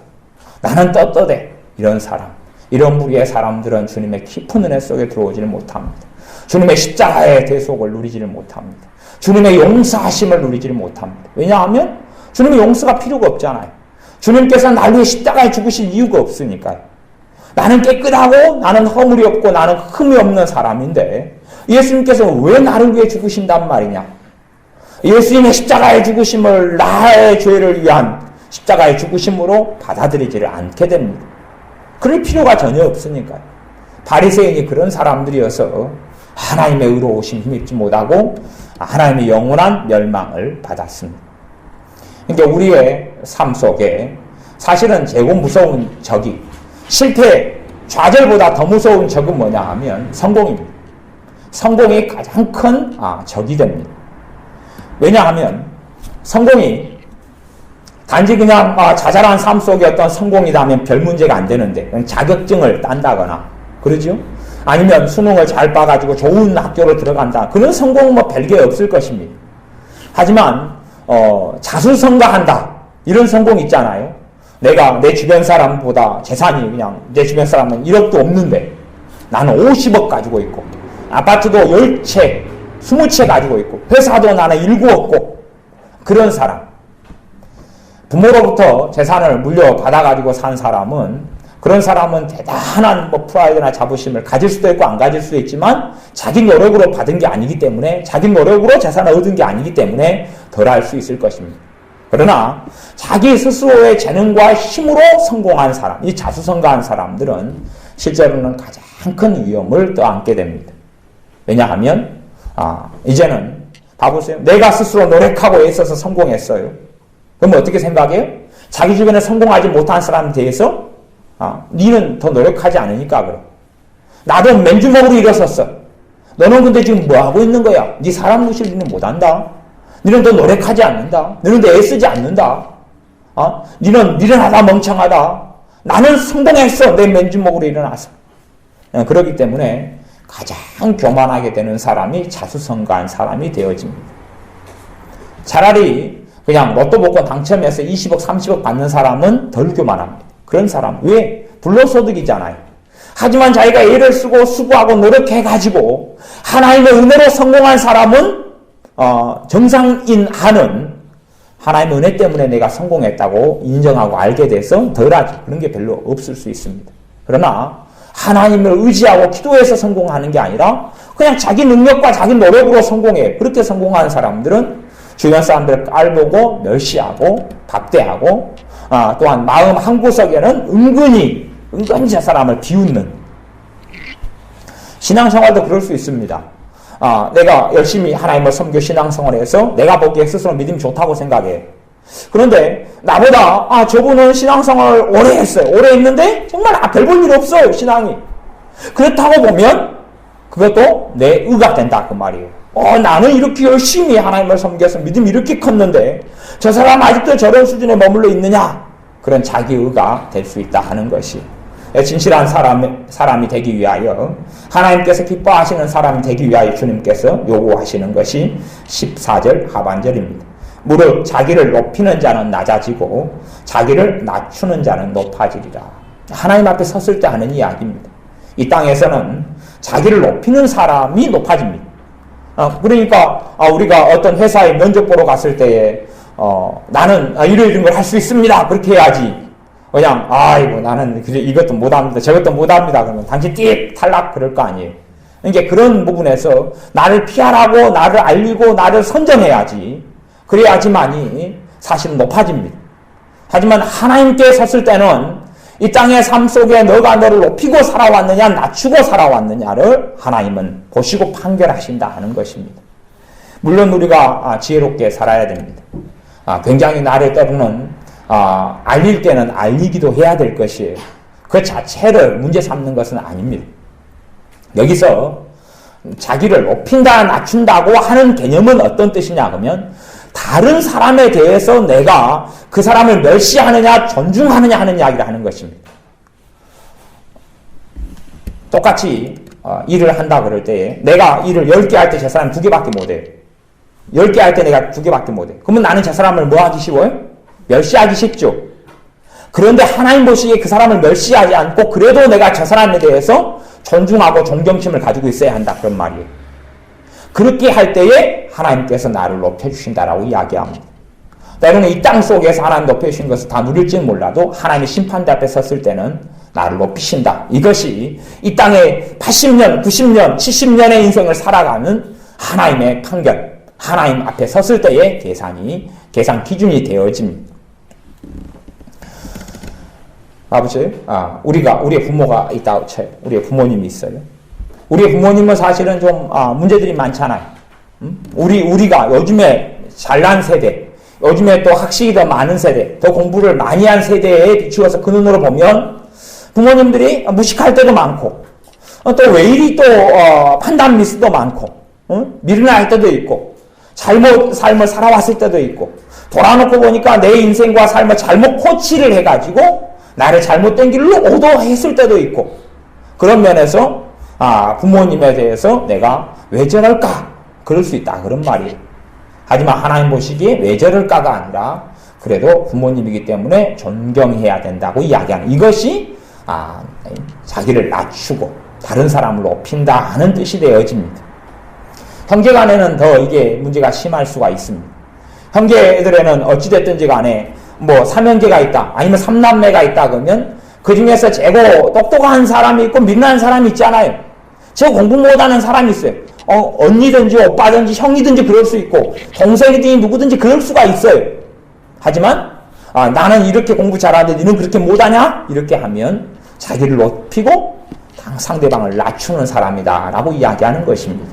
Speaker 1: 나는 떳떳해. 이런 사람, 이런 무리의 사람들은 주님의 깊은 은혜 속에 들어오지를 못합니다. 주님의 십자가의 대속을 누리지를 못합니다. 주님의 용서하심을 누리지를 못합니다. 왜냐하면 주님의 용서가 필요가 없잖아요. 주님께서 날 위해 십자가에 죽으실 이유가 없으니까요. 나는 깨끗하고 나는 허물이 없고 나는 흠이 없는 사람인데 예수님께서 왜 나를 위해 죽으신단 말이냐? 예수님의 십자가의 죽으심을 나의 죄를 위한 십자가의 죽으심으로 받아들이지를 않게 됩니다. 그럴 필요가 전혀 없으니까요. 바리새인이 그런 사람들이어서 하나님의 의로우심 힘입지 못하고 하나님의 영원한 멸망을 받았습니다. 그러니까 우리의 삶 속에 사실은 제일 무서운 적이, 실패, 좌절보다 더 무서운 적은 뭐냐 하면 성공입니다. 성공이 가장 큰 적이 됩니다. 왜냐하면 성공이 단지 그냥 자잘한 삶 속의 어떤 성공이라면 별 문제가 안 되는데, 자격증을 딴다거나 그러죠? 아니면 수능을 잘 봐가지고 좋은 학교로 들어간다, 그런 성공은 별게 없을 것입니다. 하지만 자수성가한다, 이런 성공 있잖아요. 내가 내 주변 사람보다 재산이, 그냥 내 주변 사람은 1억도 없는데 나는 50억 가지고 있고, 아파트도 10채 20채 가지고 있고, 회사도 나는 7 없고, 그런 사람, 부모로부터 재산을 물려받아가지고 산 사람은, 그런 사람은 대단한 프라이드나 자부심을 가질 수도 있고 안 가질 수도 있지만 자기 노력으로 받은 게 아니기 때문에, 자기 노력으로 재산을 얻은 게 아니기 때문에 덜 할 수 있을 것입니다. 그러나 자기 스스로의 재능과 힘으로 성공한 사람, 이 자수성가한 사람들은 실제로는 가장 큰 위험을 떠안게 됩니다. 왜냐하면 이제는 봐보세요. 내가 스스로 노력하고 애써서 성공했어요. 그럼 어떻게 생각해요? 자기 주변에 성공하지 못한 사람에 대해서 니는 더 노력하지 않으니까 그래. 나도 맨주먹으로 일어섰어. 너는 근데 지금 뭐하고 있는 거야? 니 사람 무시를 못한다. 니는 더 노력하지 않는다. 너는 더 애쓰지 않는다. 니는 하다 멍청하다. 나는 성공했어. 내 맨주먹으로 일어나서. 그렇기 때문에 가장 교만하게 되는 사람이 자수성가한 사람이 되어집니다. 차라리 그냥 로또 복권 당첨해서 20억, 30억 받는 사람은 덜 교만합니다. 그런 사람. 왜? 불로소득이잖아요. 하지만 자기가 애를 쓰고 수고하고 노력해가지고 하나님의 은혜로 성공한 사람은 정상인 한은 하나님의 은혜 때문에 내가 성공했다고 인정하고 알게 돼서 덜하죠. 그런 게 별로 없을 수 있습니다. 그러나 하나님을 의지하고 기도해서 성공하는 게 아니라 그냥 자기 능력과 자기 노력으로 성공해. 그렇게 성공하는 사람들은 주변 사람들을 깔보고 멸시하고 박대하고 또한 마음 한구석에는 은근히 저 사람을 비웃는 신앙생활도 그럴 수 있습니다. 내가 열심히 하나님을 섬겨 신앙생활을 해서 내가 보기에 스스로 믿음이 좋다고 생각해. 그런데 나보다 저분은 신앙생활을 오래 했어요. 오래 했는데 정말 별 볼 일 없어요. 신앙이. 그렇다고 보면 그것도 내 의가 된다 그 말이에요. 나는 이렇게 열심히 하나님을 섬겨서 믿음이 이렇게 컸는데 저 사람 아직도 저런 수준에 머물러 있느냐? 그런 자기 의가 될 수 있다 하는 것이 진실한 사람이 되기 위하여 하나님께서 기뻐하시는 사람이 되기 위하여 주님께서 요구하시는 것이 14절 하반절입니다. 무릇 자기를 높이는 자는 낮아지고 자기를 낮추는 자는 높아지리라. 하나님 앞에 섰을 때 하는 이야기입니다. 이 땅에서는 자기를 높이는 사람이 높아집니다. 그러니까 우리가 어떤 회사에 면접 보러 갔을 때에 나는 이런 걸 할 수 있습니다. 그렇게 해야지. 그냥 나는 이것도 못합니다. 저것도 못합니다. 그러면 당신 띡 탈락 그럴 거 아니에요. 그러니까 그런 부분에서 나를 피하라고 나를 알리고 나를 선정해야지. 그래야지만이 사실은 높아집니다. 하지만 하나님께 섰을 때는 이 땅의 삶 속에 너가 너를 높이고 살아왔느냐 낮추고 살아왔느냐를 하나님은 보시고 판결하신다 하는 것입니다. 물론 우리가 지혜롭게 살아야 됩니다. 굉장히 나를 때로는 알릴 때는 알리기도 해야 될 것이에요. 그 자체를 문제 삼는 것은 아닙니다. 여기서 자기를 높인다 낮춘다고 하는 개념은 어떤 뜻이냐 하면 다른 사람에 대해서 내가 그 사람을 멸시하느냐 존중하느냐 하는 이야기를 하는 것입니다. 똑같이 일을 한다 그럴 때 내가 일을 10개 할 때 저 사람 2개밖에 못해요. 10개 할 때 내가 2개밖에 못해. 그러면 나는 저 사람을 뭐 하기 쉬워요? 멸시하기 쉽죠. 그런데 하나님 보시기에 그 사람을 멸시하지 않고 그래도 내가 저 사람에 대해서 존중하고 존경심을 가지고 있어야 한다 그런 말이에요. 그렇게 할 때에 하나님께서 나를 높여주신다라고 이야기합니다. 때로는 이 땅 속에서 하나님 높여주신 것을 다 누릴지는 몰라도 하나님의 심판대 앞에 섰을 때는 나를 높이신다. 이것이 이 땅에 80년, 90년, 70년의 인생을 살아가는 하나님의 판결, 하나님 앞에 섰을 때의 계산 기준이 되어집니다. 아버지, 우리의 부모가 있다고 쳐요. 우리의 부모님이 있어요. 우리의 부모님은 사실은 좀 문제들이 많잖아요. 우리가 요즘에 잘난 세대, 요즘에 또 학식이 더 많은 세대, 더 공부를 많이 한 세대에 비추어서 그 눈으로 보면 부모님들이 무식할 때도 많고 또 왜 이리 또 판단 미스도 많고 미련할 때도 있고 잘못 삶을 살아왔을 때도 있고 돌아놓고 보니까 내 인생과 삶을 잘못 코치를 해가지고 나를 잘못된 길로 오도했을 때도 있고 그런 면에서 부모님에 대해서 내가 왜 저럴까? 그럴 수 있다. 그런 말이에요. 하지만 하나님 보시기에 왜 저럴까가 아니라 그래도 부모님이기 때문에 존경해야 된다고 이야기하는 이것이 자기를 낮추고 다른 사람을 높인다 하는 뜻이 되어집니다. 형제간에는 더 이게 문제가 심할 수가 있습니다. 형제들에는 어찌됐든지 간에 뭐 삼형제가 있다 아니면 삼남매가 있다 그러면 그 중에서 최고 똑똑한 사람이 있고 민낯한 사람이 있잖아요. 저 공부 못하는 사람이 있어요. 언니든지 오빠든지 형이든지 그럴 수 있고 동생이든지 누구든지 그럴 수가 있어요. 하지만 나는 이렇게 공부 잘하는데 너는 그렇게 못하냐? 이렇게 하면 자기를 높이고 상대방을 낮추는 사람이다 라고 이야기하는 것입니다.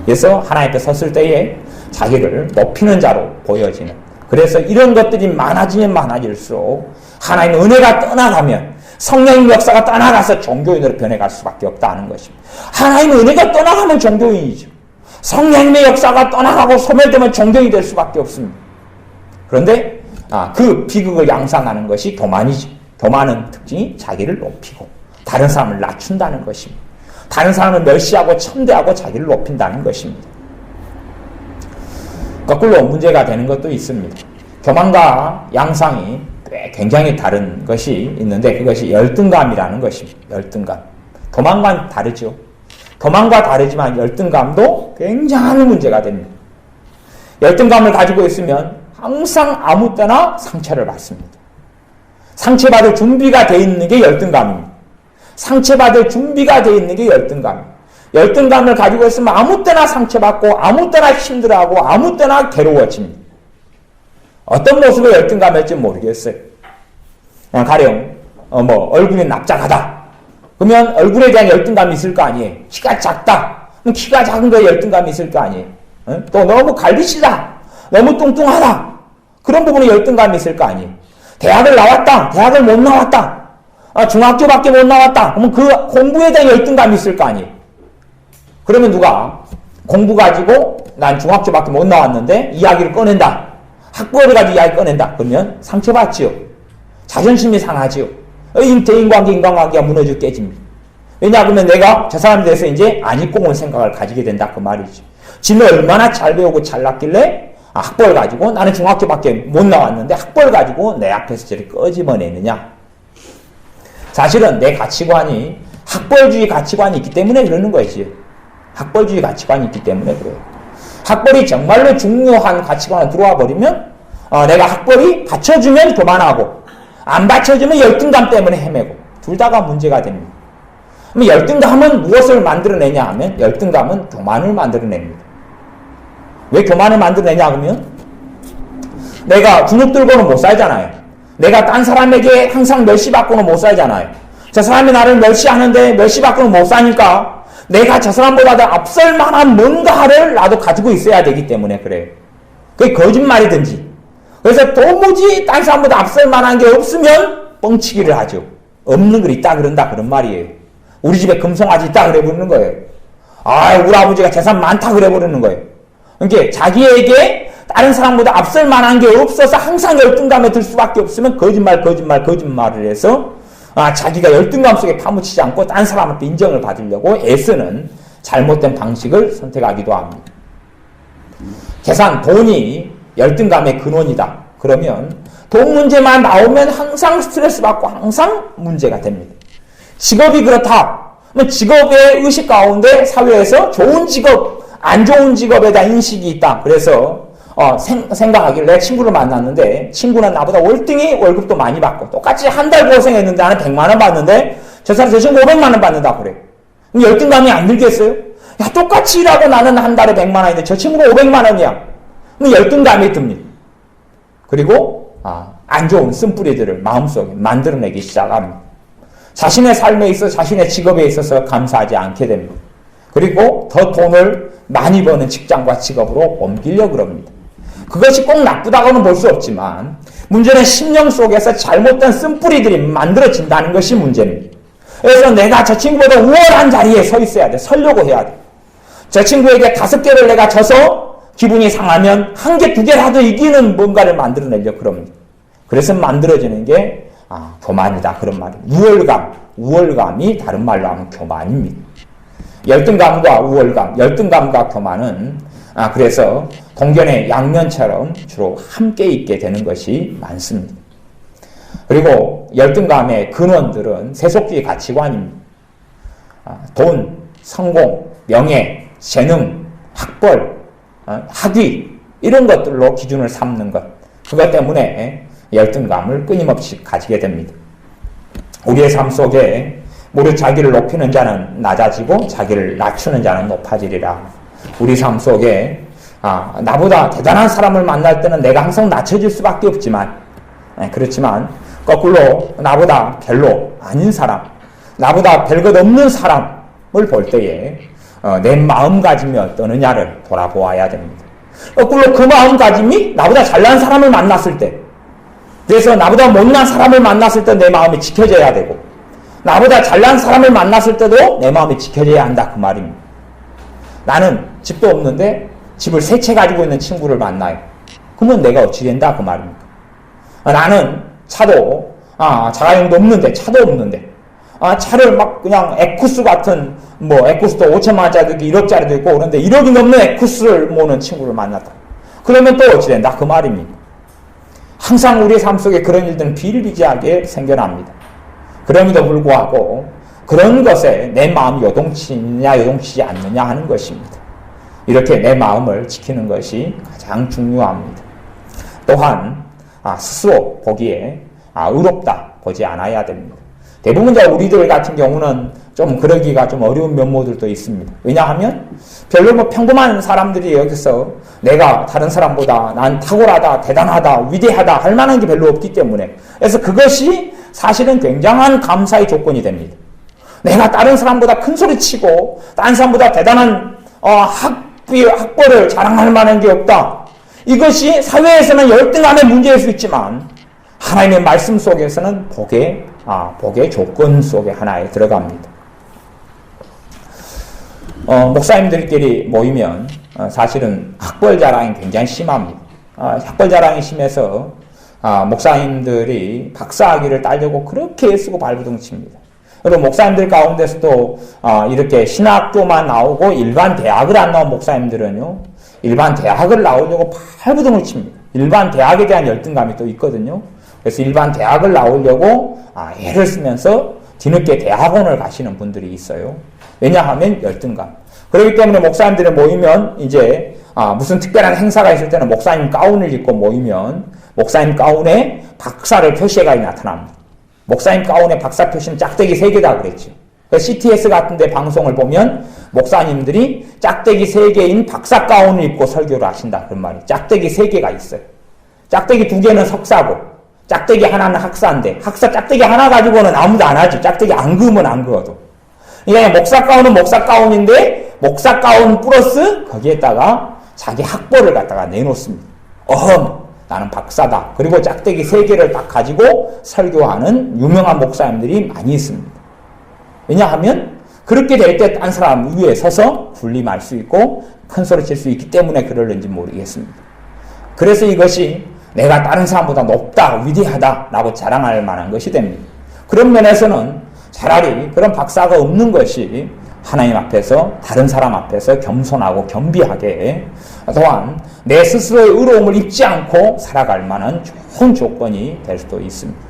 Speaker 1: 그래서 하나님 앞에 섰을 때에 자기를 높이는 자로 보여지는, 그래서 이런 것들이 많아지면 많아질수록 하나님의 은혜가 떠나가면, 성령의 역사가 떠나가서 종교인으로 변해갈 수밖에 없다는 것입니다. 하나님의 은혜가 떠나가면 종교인이죠. 성령의 역사가 떠나가고 소멸되면 종교인이 될 수밖에 없습니다. 그런데 그 비극을 양상하는 것이 교만이죠. 교만은 특징이 자기를 높이고 다른 사람을 낮춘다는 것입니다. 다른 사람을 멸시하고 천대하고 자기를 높인다는 것입니다. 거꾸로 문제가 되는 것도 있습니다. 교만과 양상이 굉장히 다른 것이 있는데 그것이 열등감이라는 것입니다. 열등감. 교만과는 다르죠. 교만과 다르지만 열등감도 굉장한 문제가 됩니다. 열등감을 가지고 있으면 항상 아무 때나 상처를 받습니다. 상처받을 준비가 되어 있는 게 열등감입니다. 상처받을 준비가 되어 있는 게 열등감입니다. 열등감을 가지고 있으면 아무 때나 상처받고 아무 때나 힘들어하고 아무 때나 괴로워집니다. 어떤 모습의 열등감일지 모르겠어요. 가령 얼굴이 납작하다. 그러면 얼굴에 대한 열등감이 있을 거 아니에요. 키가 작다. 그럼 키가 작은 거에 열등감이 있을 거 아니에요. 또 너무 갈비치다. 너무 뚱뚱하다. 그런 부분에 열등감이 있을 거 아니에요. 대학을 나왔다. 대학을 못 나왔다. 중학교밖에 못 나왔다. 그러면 그 공부에 대한 열등감이 있을 거 아니에요. 그러면 누가 공부 가지고 난 중학교밖에 못 나왔는데 이야기를 꺼낸다. 학벌을 가지고 이야기 꺼낸다. 그러면 상처받지요. 자존심이 상하지요. 대인관계, 인간관계가 무너지고 깨집니다. 왜냐하면 내가 저 사람에 대해서 이제 안 입고 온 생각을 가지게 된다. 그 말이죠. 지는 얼마나 잘 배우고 잘났길래 학벌 가지고 나는 중학교밖에 못 나왔는데 학벌 가지고 내 앞에서 저렇게 꺼집어내느냐. 사실은 내 가치관이 학벌주의 가치관이 있기 때문에 그러는 거지. 학벌주의 가치관이 있기 때문에 그래요. 학벌이 정말로 중요한 가치관으로 들어와 버리면 내가 학벌이 받쳐주면 교만하고 안 받쳐주면 열등감 때문에 헤매고 둘 다가 문제가 됩니다. 그럼 열등감은 무엇을 만들어내냐 하면 열등감은 교만을 만들어냅니다. 왜 교만을 만들어내냐 하면 내가 주눅 들고는 못 살잖아요. 내가 딴 사람에게 항상 멸시받고는 못 살잖아요. 저 사람이 나를 멸시하는데 멸시받고는 못 사니까 내가 저 사람보다 앞설 만한 뭔가를 나도 가지고 있어야 되기 때문에 그래요. 그게 거짓말이든지. 그래서 도무지 딴 사람보다 앞설 만한 게 없으면 뻥치기를 하죠. 없는 걸 있다 그런다 그런 말이에요. 우리 집에 금송아지 있다 그래 부르는 거예요. 우리 아버지가 재산 많다 그래 부르는 거예요. 그러니까 자기에게 다른 사람보다 앞설 만한 게 없어서 항상 열등감에 들 수밖에 없으면 거짓말을 해서 자기가 열등감 속에 파묻히지 않고 딴 사람한테 인정을 받으려고 애쓰는 잘못된 방식을 선택하기도 합니다. 돈이 열등감의 근원이다. 그러면 돈 문제만 나오면 항상 스트레스 받고 항상 문제가 됩니다. 직업이 그렇다. 그러면 직업의 의식 가운데 사회에서 좋은 직업, 안 좋은 직업에 대한 인식이 있다. 그래서 생각하길래 친구를 만났는데 친구는 나보다 월등히 월급도 많이 받고 똑같이 한 달 고생했는데 나는 100만 원 받는데 저 친구 500만 원 받는다 그래. 그럼 열등감이 안 들겠어요? 야, 똑같이 일하고 나는 한 달에 100만 원인데 저 친구가 500만 원이야. 그럼 열등감이 듭니다. 그리고 안 좋은 쓴뿌리들을 마음속에 만들어내기 시작합니다. 자신의 삶에 있어서 자신의 직업에 있어서 감사하지 않게 됩니다. 그리고 더 돈을 많이 버는 직장과 직업으로 옮기려고 그럽니다. 그것이 꼭 나쁘다고는 볼 수 없지만 문제는 심령 속에서 잘못된 쓴뿌리들이 만들어진다는 것이 문제입니다. 그래서 내가 저 친구보다 우월한 자리에 서 있어야 돼. 서려고 해야 돼. 저 친구에게 5개를 내가 져서 기분이 상하면 1개, 2개라도 이기는 뭔가를 만들어내려고 그럽니다. 그래서 만들어지는 게 교만이다. 그런 말이에요. 우월감이 다른 말로 하면 교만입니다. 열등감과 우월감, 열등감과 교만은 그래서 동견의 양면처럼 주로 함께 있게 되는 것이 많습니다. 그리고 열등감의 근원들은 세속주의 가치관입니다. 돈, 성공, 명예, 재능, 학벌, 학위 이런 것들로 기준을 삼는 것. 그것 때문에 열등감을 끊임없이 가지게 됩니다. 우리의 삶 속에 무릇 자기를 높이는 자는 낮아지고 자기를 낮추는 자는 높아지리라. 우리 삶 속에 나보다 대단한 사람을 만날 때는 내가 항상 낮춰질 수밖에 없지만, 그렇지만 거꾸로 나보다 별로 아닌 사람, 나보다 별것 없는 사람을 볼 때에 내 마음가짐이 어떠느냐를 돌아보아야 됩니다. 거꾸로 그 마음가짐이 나보다 잘난 사람을 만났을 때, 그래서 나보다 못난 사람을 만났을 때 내 마음이 지켜져야 되고, 나보다 잘난 사람을 만났을 때도 내 마음이 지켜져야 한다, 그 말입니다. 나는 집도 없는데 집을 3채 가지고 있는 친구를 만나요. 그러면 내가 어찌 된다, 그 말입니까? 나는 차도 자가용도 없는데, 차도 없는데, 차를 막 그냥 에쿠스 같은, 에쿠스도 5천만 원짜리도 있고 1억짜리도 있고 그런데 1억이 넘는 에쿠스를 모는 친구를 만났다. 그러면 또 어찌 된다, 그 말입니다. 항상 우리의 삶 속에 그런 일들은 비일비재하게 생겨납니다. 그럼에도 불구하고 그런 것에 내 마음이 요동치느냐 요동치지 않느냐 하는 것입니다. 이렇게 내 마음을 지키는 것이 가장 중요합니다. 또한 스스로 보기에 의롭다 보지 않아야 됩니다. 대부분 우리들 같은 경우는 좀 그러기가 좀 어려운 면모들도 있습니다. 왜냐하면 별로 평범한 사람들이 여기서 내가 다른 사람보다 난 탁월하다, 대단하다, 위대하다 할 만한 게 별로 없기 때문에, 그래서 그것이 사실은 굉장한 감사의 조건이 됩니다. 내가 다른 사람보다 큰 소리 치고 다른 사람보다 대단한 학벌을 자랑할 만한 게 없다. 이것이 사회에서는 열등함의 문제일 수 있지만 하나님의 말씀 속에서는 복의 조건 속에 하나에 들어갑니다. 목사님들끼리 모이면 사실은 학벌 자랑이 굉장히 심합니다. 학벌 자랑이 심해서 목사님들이 박사학위를 따려고 그렇게 애쓰고 발버둥칩니다. 그리고 목사님들 가운데서도 이렇게 신학교만 나오고 일반 대학을 안 나온 목사님들은요, 일반 대학을 나오려고 발버둥을 칩니다. 일반 대학에 대한 열등감이 또 있거든요. 그래서 일반 대학을 나오려고 애를 쓰면서 뒤늦게 대학원을 가시는 분들이 있어요. 왜냐하면 열등감. 그렇기 때문에 목사님들이 모이면 이제 무슨 특별한 행사가 있을 때는 목사님 가운을 입고 모이면 목사님 가운에 박사를 표시해가 나타납니다. 목사님 가운에 박사 표시는 짝대기 3개다 그랬죠. CTS 같은 데 방송을 보면 목사님들이 짝대기 3개인 박사 가운을 입고 설교를 하신다 그런 말이에요. 짝대기 3개가 있어요. 짝대기 2개는 석사고 짝대기 하나는 학사인데 학사 짝대기 하나 가지고는 아무도 안 하지. 짝대기 안 그으면 안 그어도. 그러니까 목사 가운은 목사 가운인데 목사 가운 플러스 거기에다가 자기 학벌을 갖다가 내놓습니다. 나는 박사다. 그리고 짝대기 3개를 딱 가지고 설교하는 유명한 목사님들이 많이 있습니다. 왜냐하면 그렇게 될 때 딴 사람 위에 서서 군림할 수 있고 큰 소리 칠 수 있기 때문에 그러는지 모르겠습니다. 그래서 이것이 내가 다른 사람보다 높다, 위대하다 라고 자랑할 만한 것이 됩니다. 그런 면에서는 차라리 그런 박사가 없는 것이 하나님 앞에서 다른 사람 앞에서 겸손하고 겸비하게 또한 내 스스로의 의로움을 입지 않고 살아갈 만한 좋은 조건이 될 수도 있습니다.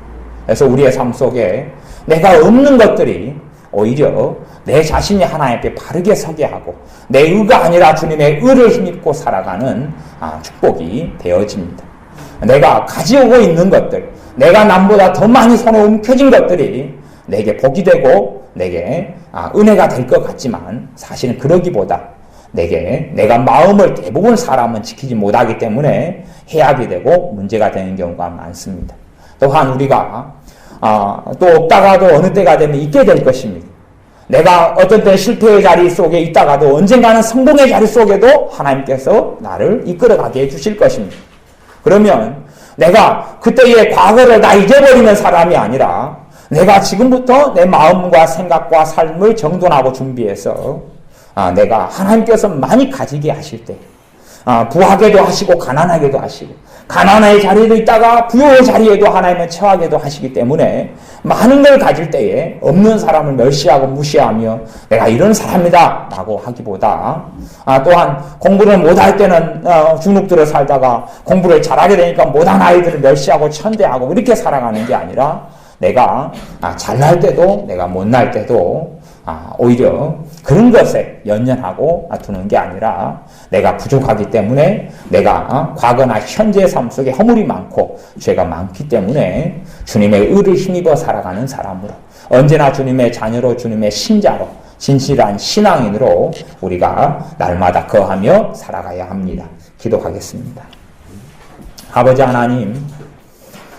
Speaker 1: 그래서 우리의 삶 속에 내가 없는 것들이 오히려 내 자신이 하나님 앞에 바르게 서게 하고 내 의가 아니라 주님의 의를 힘입고 살아가는 축복이 되어집니다. 내가 가지고 있는 것들, 내가 남보다 더 많이 손에 움켜진 것들이 내게 복이 되고 내게 은혜가 될 것 같지만 사실은 그러기보다 내가 마음을 대부분 사람은 지키지 못하기 때문에 해악이 되고 문제가 되는 경우가 많습니다. 또한 우리가 또 없다가도 어느 때가 되면 있게 될 것입니다. 내가 어떤 때 실패의 자리 속에 있다가도 언젠가는 성공의 자리 속에도 하나님께서 나를 이끌어가게 해주실 것입니다. 그러면 내가 그때의 과거를 다 잊어버리는 사람이 아니라 내가 지금부터 내 마음과 생각과 삶을 정돈하고 준비해서 내가 하나님께서 많이 가지게 하실 때 부하게도 하시고 가난하게도 하시고 가난의 자리에도 있다가 부여의 자리에도 하나님은 처하게도 하시기 때문에 많은 걸 가질 때에 없는 사람을 멸시하고 무시하며 내가 이런 사람이다 라고 하기보다 또한 공부를 못할 때는 주눅들어 살다가 공부를 잘하게 되니까 못한 아이들을 멸시하고 천대하고 이렇게 살아가는 게 아니라 내가 잘날 때도 내가 못날 때도 오히려 그런 것에 연연하고 두는 게 아니라 내가 부족하기 때문에 내가 과거나 현재의 삶 속에 허물이 많고 죄가 많기 때문에 주님의 의를 힘입어 살아가는 사람으로 언제나 주님의 자녀로 주님의 신자로 진실한 신앙인으로 우리가 날마다 거하며 살아가야 합니다. 기도하겠습니다. 아버지 하나님,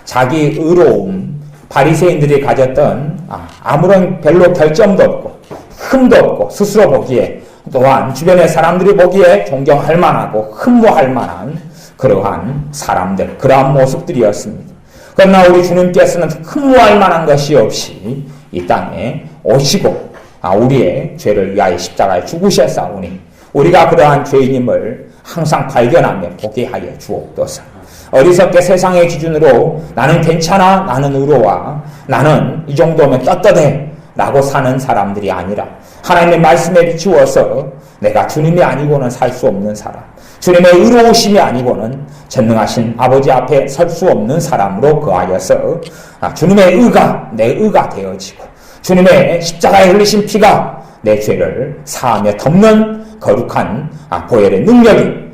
Speaker 1: 자기 의로움, 바리새인들이 가졌던 아무런 별로 결점도 없고 흠도 없고 스스로 보기에 또한 주변의 사람들이 보기에 존경할 만하고 흠모할 만한 그러한 사람들, 그러한 모습들이었습니다. 그러나 우리 주님께서는 흠모할 만한 것이 없이 이 땅에 오시고 우리의 죄를 위하여 십자가에 죽으셨사오니 우리가 그러한 죄인임을 항상 발견하며 보게 하여 주옵소서. 어리석게 세상의 기준으로 나는 괜찮아, 나는 의로워, 나는 이 정도면 떳떳해 라고 사는 사람들이 아니라 하나님의 말씀에 비추어서 내가 주님이 아니고는 살 수 없는 사람, 주님의 의로우심이 아니고는 전능하신 아버지 앞에 설 수 없는 사람으로 거하여서 주님의 의가 내 의가 되어지고 주님의 십자가에 흘리신 피가 내 죄를 사하며 덮는 거룩한 보혈의 능력이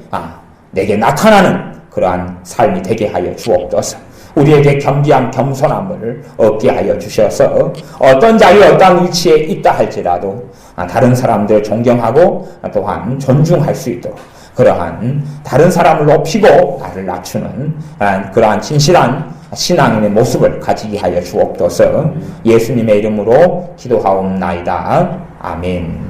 Speaker 1: 내게 나타나는 그러한 삶이 되게 하여 주옵소서. 우리에게 겸비한 겸손함을 얻게 하여 주셔서 어떤 자리에 어떤 위치에 있다 할지라도 다른 사람들을 존경하고 또한 존중할 수 있도록 그러한 다른 사람을 높이고 나를 낮추는 그러한 진실한 신앙인의 모습을 가지게 하여 주옵소서. 예수님의 이름으로 기도하옵나이다. 아멘.